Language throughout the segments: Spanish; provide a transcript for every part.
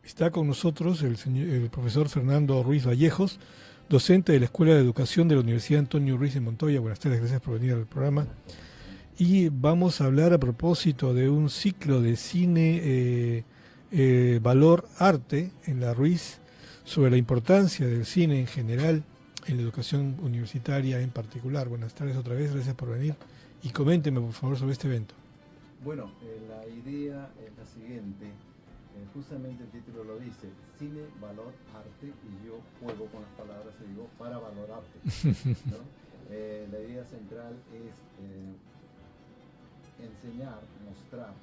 Está con nosotros el profesor Fernando Ruiz Vallejos, docente de la Escuela de Educación de la Universidad Antonio Ruiz de Montoya. Buenas tardes, gracias por venir al programa. Y vamos a hablar a propósito de un ciclo de cine Valor Arte en la Ruiz, sobre la importancia del cine en general, en la educación universitaria en particular. Buenas tardes otra vez, gracias por venir. Y coménteme, por favor, sobre este evento. Bueno, la idea es la siguiente. Justamente el título lo dice, cine, valor, arte, y yo juego con las palabras y digo, para valorarte, ¿no? La idea central es enseñar, mostrar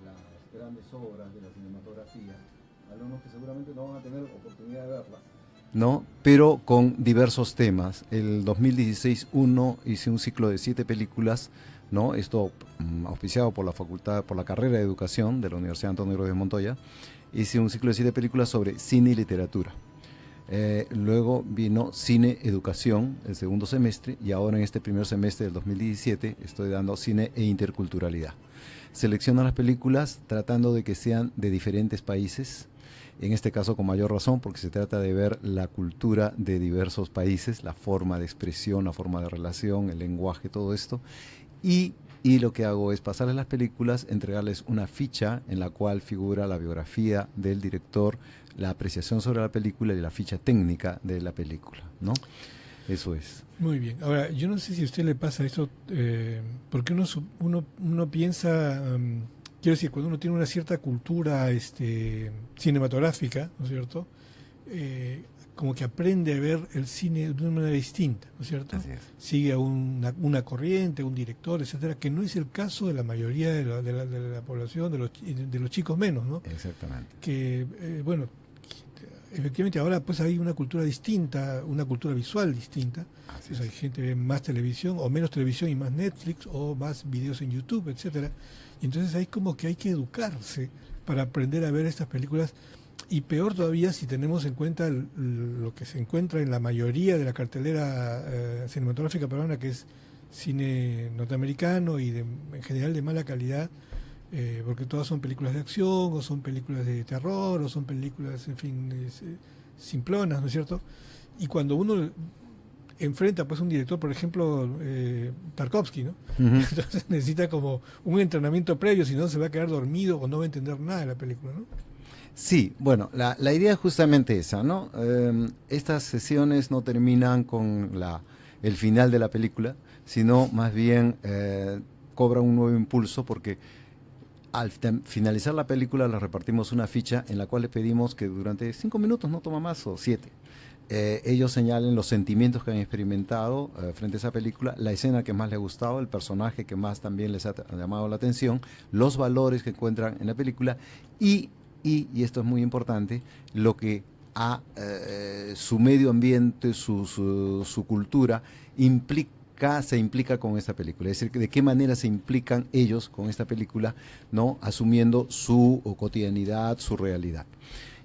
las grandes obras de la cinematografía a alumnos que seguramente no van a tener oportunidad de verlas, ¿no? Pero con diversos temas. El 2016 hice un ciclo de 7 películas, ¿no? Esto auspiciado por la facultad, por la carrera de educación de la Universidad Antonio Ruiz de Montoya. Hice un ciclo de 7 películas sobre cine y literatura. Luego vino cine educación el segundo semestre, y ahora en este primer semestre del 2017 estoy dando cine e interculturalidad. Selecciono las películas tratando de que sean de diferentes países, en este caso con mayor razón porque se trata de ver la cultura de diversos países, la forma de expresión, la forma de relación, el lenguaje, todo esto. Y lo que hago es pasarles las películas, entregarles una ficha en la cual figura la biografía del director, la apreciación sobre la película y la ficha técnica de la película, ¿no? Eso es. Muy bien. Ahora, yo no sé si a usted le pasa esto, porque uno piensa, quiero decir, cuando uno tiene una cierta cultura cinematográfica, ¿no es cierto?, como que aprende a ver el cine de una manera distinta, ¿no es cierto? Así es. Sigue a una corriente, un director, etcétera, que no es el caso de la mayoría de la población, de los chicos menos, ¿no? Exactamente. Que, bueno, efectivamente ahora pues hay una cultura distinta, una cultura visual distinta. Entonces, hay gente que ve más televisión o menos televisión y más Netflix o más videos en YouTube, etcétera. Y entonces hay como que hay que educarse para aprender a ver estas películas. Y peor todavía si tenemos en cuenta lo que se encuentra en la mayoría de la cartelera cinematográfica peruana, que es cine norteamericano y en general de mala calidad, porque todas son películas de acción, o son películas de terror, o son películas, en fin, simplonas, ¿no es cierto? Y cuando uno enfrenta pues un director, por ejemplo, Tarkovsky, ¿no? Uh-huh. Entonces necesita como un entrenamiento previo, si no se va a quedar dormido o no va a entender nada de la película, ¿no? Sí, bueno, la idea es justamente esa, ¿no? Estas sesiones no terminan con el final de la película, sino más bien cobra un nuevo impulso porque al finalizar la película les repartimos una ficha en la cual le pedimos que durante 5 minutos, no toma más, o 7, ellos señalen los sentimientos que han experimentado frente a esa película, la escena que más les ha gustado, el personaje que más también les ha llamado la atención, los valores que encuentran en la película y esto es muy importante, lo que su medio ambiente, su cultura se implica con esta película, es decir, de qué manera se implican ellos con esta película, ¿no? Asumiendo su cotidianidad, su realidad.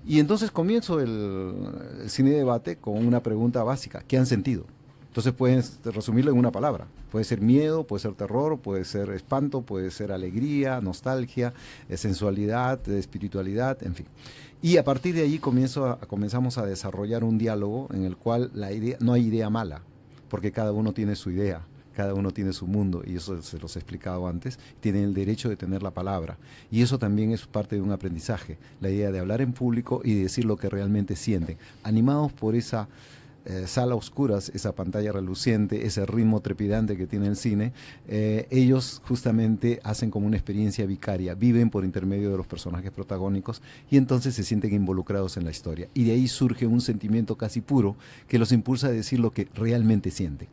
Y entonces comienzo el cine debate con una pregunta básica: ¿qué han sentido? Entonces puedes resumirlo en una palabra. Puede ser miedo, puede ser terror, puede ser espanto, puede ser alegría, nostalgia, sensualidad, espiritualidad, en fin. Y a partir de allí comenzamos a desarrollar un diálogo en el cual no hay idea mala, porque cada uno tiene su idea, cada uno tiene su mundo, y eso se los he explicado antes, tienen el derecho de tener la palabra. Y eso también es parte de un aprendizaje, la idea de hablar en público y decir lo que realmente sienten, animados por esa sala a oscuras, esa pantalla reluciente, ese ritmo trepidante que tiene el cine. Ellos justamente hacen como una experiencia vicaria, viven por intermedio de los personajes protagónicos y entonces se sienten involucrados en la historia, y de ahí surge un sentimiento casi puro que los impulsa a decir lo que realmente sienten.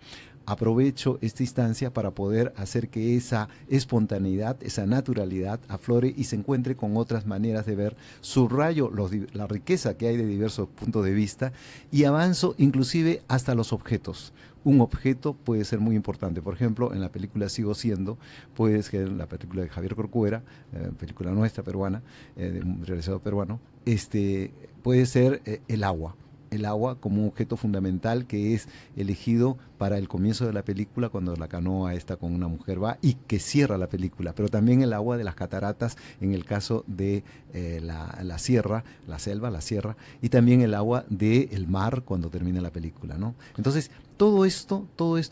Aprovecho esta instancia para poder hacer que esa espontaneidad, esa naturalidad aflore y se encuentre con otras maneras de ver, subrayo la riqueza que hay de diversos puntos de vista y avanzo inclusive hasta los objetos. Un objeto puede ser muy importante, por ejemplo, en la película Sigo Siendo, puede ser la película de Javier Corcuera, película nuestra peruana, de un realizador peruano, puede ser el agua. el agua como un objeto fundamental que es elegido para el comienzo de la película, cuando la canoa está con una mujer va y que cierra la película, pero también el agua de las cataratas en el caso de la sierra, la selva, la sierra, y también el agua del mar cuando termina la película, ¿no? Entonces, todo esto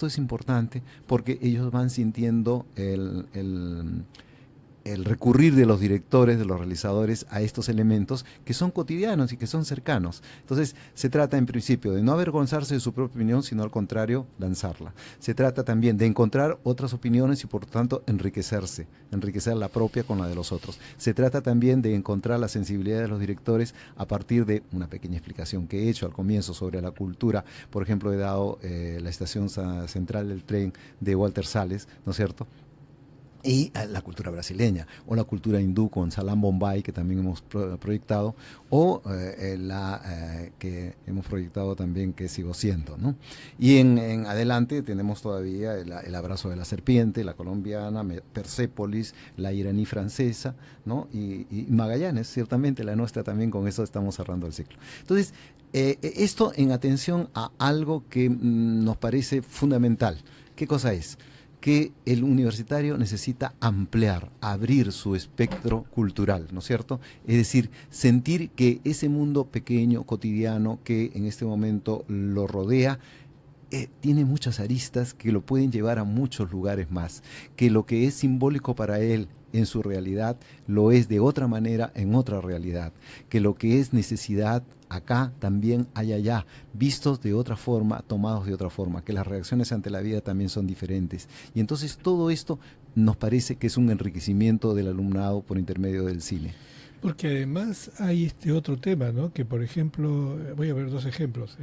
es importante porque ellos van sintiendo el recurrir de los directores, de los realizadores a estos elementos que son cotidianos y que son cercanos. Entonces, se trata en principio de no avergonzarse de su propia opinión, sino al contrario, lanzarla. Se trata también de encontrar otras opiniones y por tanto enriquecerse, enriquecer la propia con la de los otros. Se trata también de encontrar la sensibilidad de los directores a partir de una pequeña explicación que he hecho al comienzo sobre la cultura. Por ejemplo, he dado la estación central del tren de Walter Salles, ¿no es cierto?, y la cultura brasileña, o la cultura hindú con Salam Bombay, que también hemos proyectado, o la que hemos proyectado también, que Sigo Siendo, ¿no? Y en adelante tenemos todavía el abrazo de la serpiente, la colombiana, Persépolis, la iraní francesa, ¿no? Y Magallanes, ciertamente, la nuestra también, con eso estamos cerrando el ciclo. Entonces, esto en atención a algo que nos parece fundamental. ¿Qué cosa es? Que el universitario necesita ampliar, abrir su espectro cultural, ¿no es cierto? Es decir, sentir que ese mundo pequeño, cotidiano, que en este momento lo rodea, tiene muchas aristas que lo pueden llevar a muchos lugares más, que lo que es simbólico para él en su realidad lo es de otra manera en otra realidad, que lo que es necesidad acá también hay allá, vistos de otra forma, tomados de otra forma, que las reacciones ante la vida también son diferentes. Y entonces todo esto nos parece que es un enriquecimiento del alumnado por intermedio del cine. Porque además hay este otro tema, ¿no? Que por ejemplo, voy a ver dos ejemplos.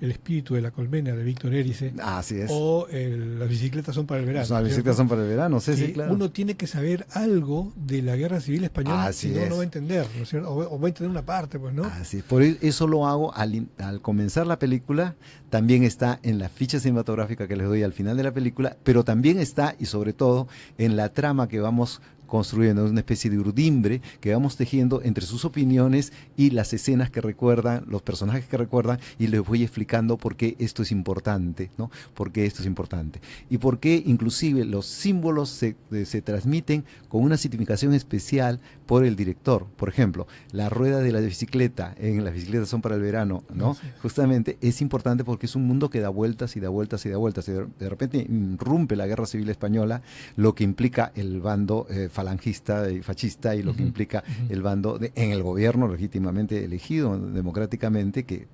El espíritu de la colmena de Víctor Erice. Así es. O las bicicletas son para el verano. Las bicicletas son para el verano, sí, sí, claro. Uno tiene que saber algo de la Guerra Civil Española, si no, no va a entender, ¿no es cierto? O va a entender una parte, pues, ¿no? Así es. Por eso lo hago al comenzar la película, también está en la ficha cinematográfica que les doy al final de la película, pero también está, y sobre todo, en la trama que vamos construyendo, una especie de urdimbre que vamos tejiendo entre sus opiniones y las escenas que recuerdan, los personajes que recuerdan, y les voy explicando por qué esto es importante, ¿no? Por qué esto es importante. Y por qué inclusive los símbolos se transmiten con una significación especial por el director. Por ejemplo, la rueda de la bicicleta, en Las bicicletas son para el verano, ¿no? Sí. Justamente es importante porque es un mundo que da vueltas y da vueltas y da vueltas. Y de repente irrumpe la Guerra Civil Española, lo que implica el bando falangista y fascista, y lo que implica el bando en el gobierno legítimamente elegido democráticamente, que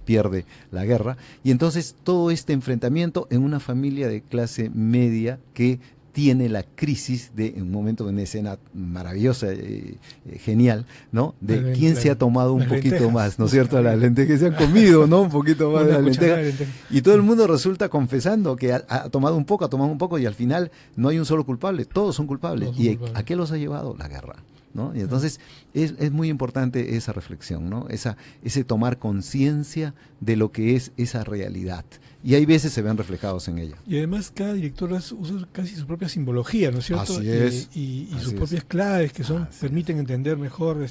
pierde la guerra. Y entonces todo este enfrentamiento en una familia de clase media que tiene la crisis de, en un momento, de una escena maravillosa, genial, ¿no? De quién se ha tomado un poquito lentejas, más, ¿no es cierto? Las lentejas se han comido, ¿no? Un poquito más de las lentejas. Y todo el mundo resulta confesando que ha tomado un poco, y al final no hay un solo culpable, todos son culpables. ¿Y a qué los ha llevado? La guerra, ¿no? Y entonces es muy importante esa reflexión, ¿no? Ese tomar conciencia de lo que es esa realidad. Y hay veces se ven reflejados en ella. Y además cada director usa casi su propia simbología, ¿no es cierto? Así es. Y sus propias claves que permiten entender mejor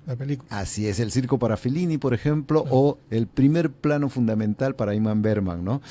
la película. Así es, el circo para Fellini, por ejemplo, o el primer plano fundamental para Ingmar Bergman, ¿no?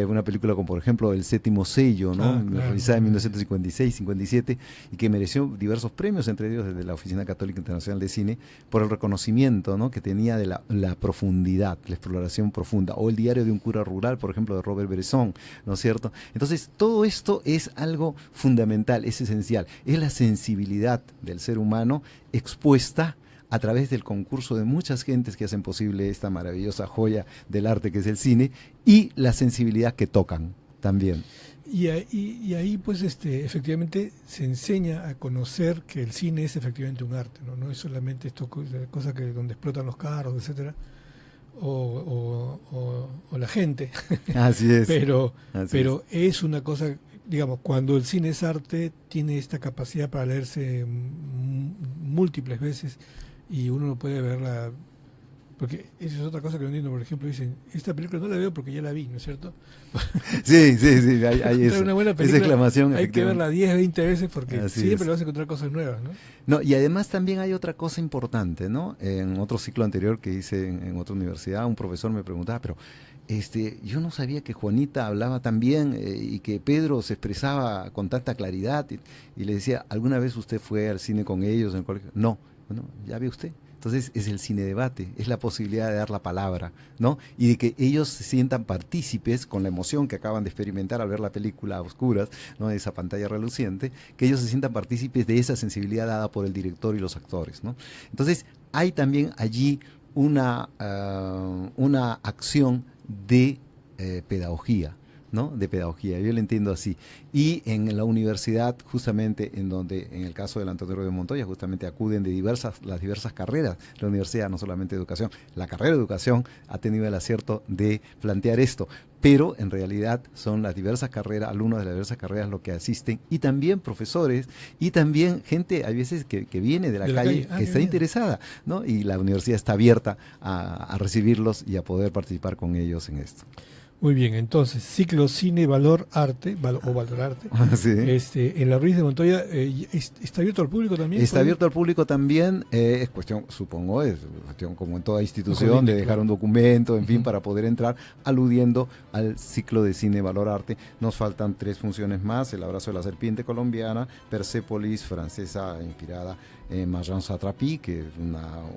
Una película como, por ejemplo, El séptimo sello, ¿no? Realizada en 1956-57, y que mereció diversos premios, entre ellos desde la Oficina Católica Internacional de Cine, por el reconocimiento, ¿no?, que tenía de la profundidad, la exploración profunda. O El diario de un cura rural, por ejemplo, de Robert Bresson, ¿no es cierto? Entonces, todo esto es algo fundamental, es esencial. Es la sensibilidad del ser humano expuesta a través del concurso de muchas gentes que hacen posible esta maravillosa joya del arte que es el cine, y la sensibilidad que tocan también. Y ahí pues efectivamente se enseña a conocer que el cine es efectivamente un arte, ¿no? No es solamente esto cosa que donde explotan los carros, etcétera, o la gente. Así es. Pero es una cosa, digamos, cuando el cine es arte, tiene esta capacidad para leerse múltiples veces, y uno no puede verla Porque esa es otra cosa que no entiendo. Por ejemplo, dicen, esta película no la veo porque ya la vi, ¿no es cierto? Sí, hay eso. Una buena Esa película, exclamación. hay que verla 10, 20 veces porque Así siempre es. vas a encontrar cosas nuevas, ¿no? No, y además también hay otra cosa importante, ¿no? En otro ciclo anterior que hice en otra universidad, un profesor me preguntaba, pero yo no sabía que Juanita hablaba tan bien y que Pedro se expresaba con tanta claridad. Y le decía, ¿alguna vez usted fue al cine con ellos en el colegio? No, bueno, ya ve usted. Entonces es el cine debate, es la posibilidad de dar la palabra, ¿no? Y de que ellos se sientan partícipes con la emoción que acaban de experimentar al ver la película a oscuras, ¿no? De esa pantalla reluciente, que ellos se sientan partícipes de esa sensibilidad dada por el director y los actores, ¿no? Entonces hay también allí una acción de pedagogía, ¿no? De pedagogía, yo lo entiendo así. Y en la universidad, justamente en donde, en el caso del Antonio de Montoya, justamente acuden de las diversas carreras. La universidad, no solamente educación, la carrera de educación ha tenido el acierto de plantear esto, pero en realidad son las diversas carreras, alumnos de las diversas carreras los que asisten, y también profesores, y también gente, a veces que viene de la calle, que está interesada, ¿no? Y la universidad está abierta a recibirlos y a poder participar con ellos en esto. Muy bien, entonces, ciclo Cine, Valor, Arte, o Valor Arte, Sí. En la Ruiz de Montoya, ¿está abierto al público también? Está abierto al público también, es cuestión, supongo, es cuestión como en toda institución, de dejar un documento, en fin, para poder entrar, aludiendo al ciclo de Cine, Valor, Arte. Nos faltan 3 funciones más: El abrazo de la serpiente colombiana, Persépolis, francesa, inspirada en Marjan Satrapi, que es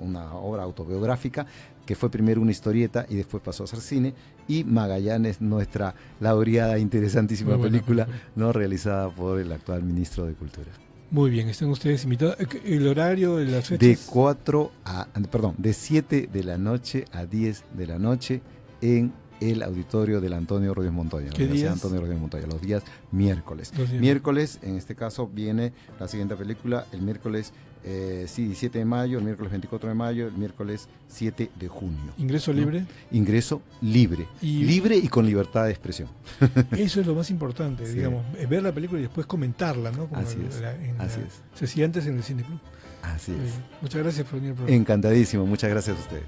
una obra autobiográfica, que fue primero una historieta y después pasó a ser cine, y Magallanes, nuestra laureada, interesantísima película, ¿no? Realizada por el actual ministro de Cultura. Muy bien, están ustedes invitados. ¿El horario de las fechas? De 7 de la noche a 10 de la noche en el auditorio del Antonio Rodríguez Montoya. ¿Qué días? Antonio Rodríguez Montoya, los días miércoles. Miércoles, en este caso, viene la siguiente película, el miércoles 17 de mayo, el miércoles 24 de mayo, el miércoles 7 de junio. ¿Ingreso libre? Ingreso libre. Libre y con libertad de expresión. Eso es lo más importante, sí. Digamos, ver la película y después comentarla, ¿no? Como así es. Se hacía antes en el Cine Club. Así es. Muchas gracias por venir al programa. Encantadísimo, muchas gracias a ustedes.